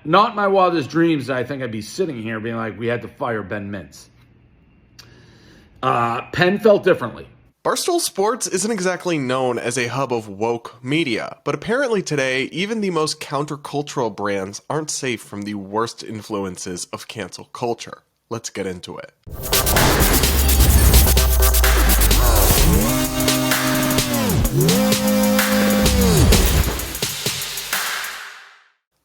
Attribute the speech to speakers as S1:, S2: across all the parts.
S1: Not in my wildest dreams, I think I'd be sitting here being like, we had to fire Ben Mintz. Penn felt differently.
S2: Barstool Sports isn't exactly known as a hub of woke media, but apparently today, even the most countercultural brands aren't safe from the worst influences of cancel culture. Let's get into it.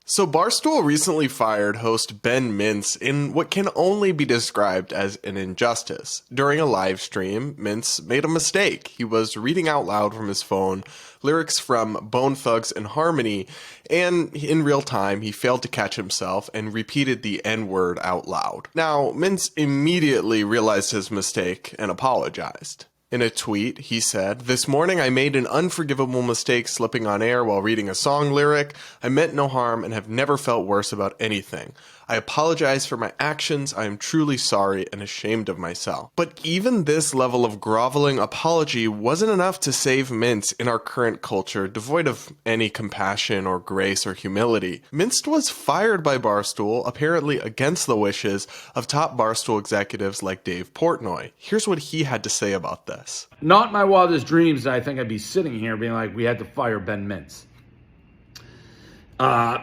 S2: So Barstool recently fired host Ben Mintz in what can only be described as an injustice. During a live stream, Mintz made a mistake. He was reading out loud from his phone lyrics from Bone Thugs and Harmony, and in real time he failed to catch himself and repeated the N-word out loud. Now, Mintz immediately realized his mistake and apologized. In a tweet, he said, "This morning I made an unforgivable mistake slipping on air while reading a song lyric. I meant no harm and have never felt worse about anything. I apologize for my actions. I am truly sorry and ashamed of myself." But even this level of groveling apology wasn't enough to save Mintz in our current culture, devoid of any compassion or grace or humility. Mintz was fired by Barstool, apparently against the wishes of top Barstool executives like Dave Portnoy. Here's what he had to say about this.
S1: Not in my wildest dreams, I think I'd be sitting here being like, we had to fire Ben Mintz.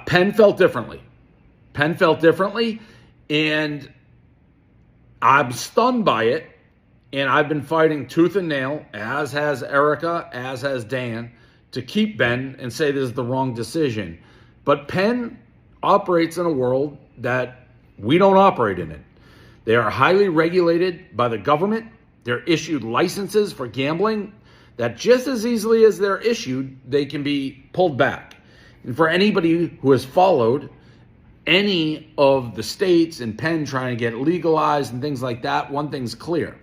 S1: Penn felt differently. Penn felt differently, and I'm stunned by it, and I've been fighting tooth and nail, as has Erica, as has Dan, to keep Ben and say this is the wrong decision. But Penn operates in a world that we don't operate in it. They are highly regulated by the government. They're issued licenses for gambling that just as easily as they're issued, they can be pulled back. And for anybody who has followed any of the states and Penn trying to get it legalized and things like that, one thing's clear.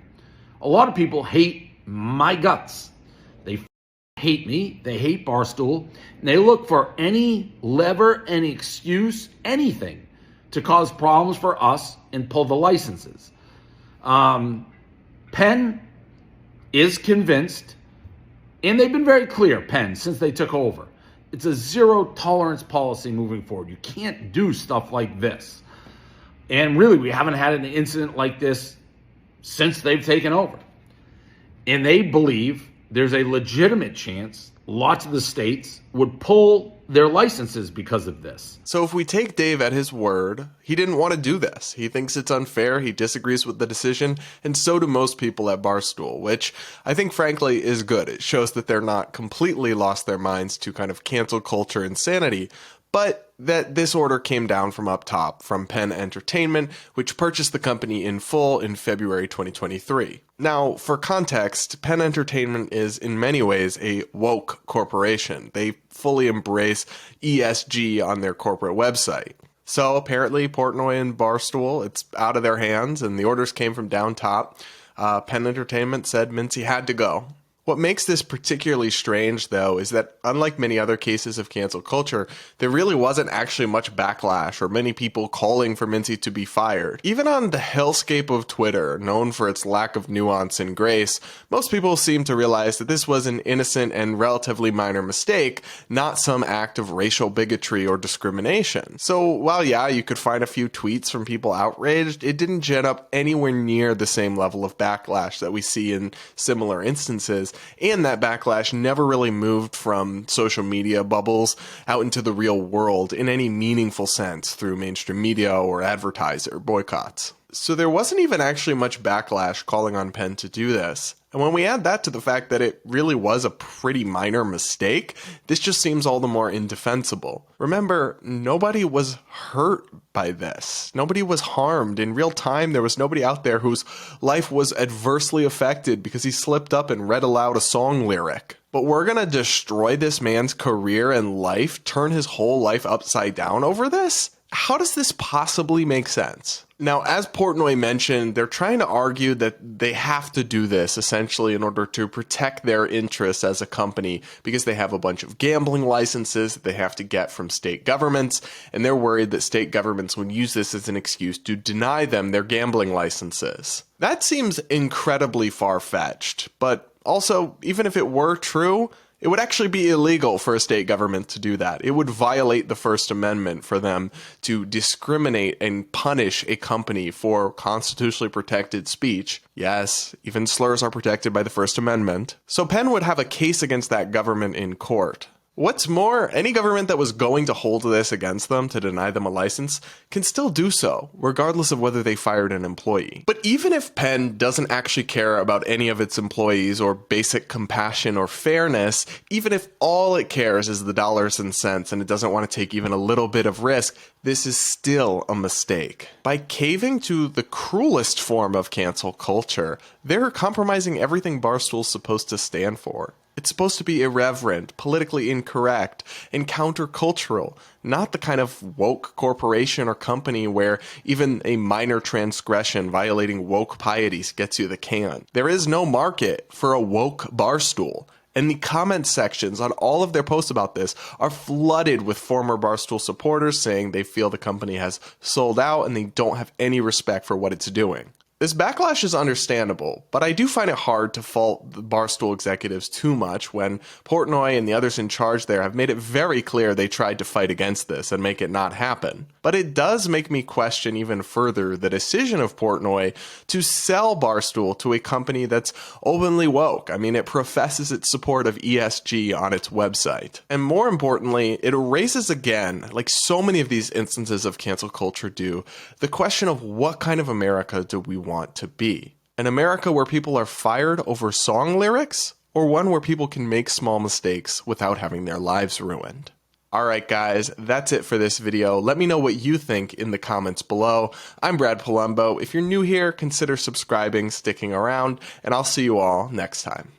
S1: A lot of people hate my guts. They hate me. They hate Barstool. And they look for any lever, any excuse, anything to cause problems for us and pull the licenses. Penn is convinced, and they've been very clear, Penn, since they took over. It's a zero tolerance policy moving forward. You can't do stuff like this. And really, we haven't had an incident like this since they've taken over. And they believe there's a legitimate chance lots of the states would pull their licenses because of this.
S2: So if we take Dave at his word, he didn't want to do this. He thinks it's unfair, he disagrees with the decision, and so do most people at Barstool, which I think frankly is good. It shows that they're not completely lost their minds to kind of cancel culture insanity, but that this order came down from up top, from Penn Entertainment, which purchased the company in full in February 2023. Now, for context, Penn Entertainment is in many ways a woke corporation. They fully embrace ESG on their corporate website. So apparently Portnoy and Barstool, it's out of their hands, and the orders came from down top. Penn Entertainment said Mintz had to go. What makes this particularly strange, though, is that unlike many other cases of cancel culture, there really wasn't actually much backlash or many people calling for Mintz to be fired. Even on the hellscape of Twitter, known for its lack of nuance and grace, most people seem to realize that this was an innocent and relatively minor mistake, not some act of racial bigotry or discrimination. So while yeah, you could find a few tweets from people outraged, it didn't gen up anywhere near the same level of backlash that we see in similar instances. And that backlash never really moved from social media bubbles out into the real world in any meaningful sense through mainstream media or advertiser boycotts. So there wasn't even actually much backlash calling on Penn to do this. And when we add that to the fact that it really was a pretty minor mistake, this just seems all the more indefensible. Remember, nobody was hurt by this. Nobody was harmed. In real time, there was nobody out there whose life was adversely affected because he slipped up and read aloud a song lyric. But we're gonna destroy this man's career and life, turn his whole life upside down over this? How does this possibly make sense? Now, as Portnoy mentioned, they're trying to argue that they have to do this essentially in order to protect their interests as a company because they have a bunch of gambling licenses that they have to get from state governments, and they're worried that state governments would use this as an excuse to deny them their gambling licenses. That seems incredibly far-fetched, but also, even if it were true, It would actually be illegal for a state government to do that. It would violate the First Amendment for them to discriminate and punish a company for constitutionally protected speech. Yes, even slurs are protected by the First Amendment. So Penn would have a case against that government in court. What's more, any government that was going to hold this against them to deny them a license can still do so, regardless of whether they fired an employee. But even if Penn doesn't actually care about any of its employees or basic compassion or fairness, even if all it cares is the dollars and cents and it doesn't want to take even a little bit of risk, this is still a mistake. By caving to the cruelest form of cancel culture, they're compromising everything Barstool's supposed to stand for. It's supposed to be irreverent, politically incorrect, and countercultural, not the kind of woke corporation or company where even a minor transgression violating woke pieties gets you the can. There is no market for a woke Barstool. And the comment sections on all of their posts about this are flooded with former Barstool supporters saying they feel the company has sold out and they don't have any respect for what it's doing. This backlash is understandable, but I do find it hard to fault the Barstool executives too much when Portnoy and the others in charge there have made it very clear they tried to fight against this and make it not happen. But it does make me question even further the decision of Portnoy to sell Barstool to a company that's openly woke. I mean, it professes its support of ESG on its website. And more importantly, it raises again, like so many of these instances of cancel culture do, the question of what kind of America do we want to be? An America where people are fired over song lyrics, or one where people can make small mistakes without having their lives ruined? Alright guys, that's it for this video. Let me know what you think in the comments below. I'm Brad Polumbo. If you're new here, consider subscribing, sticking around, and I'll see you all next time.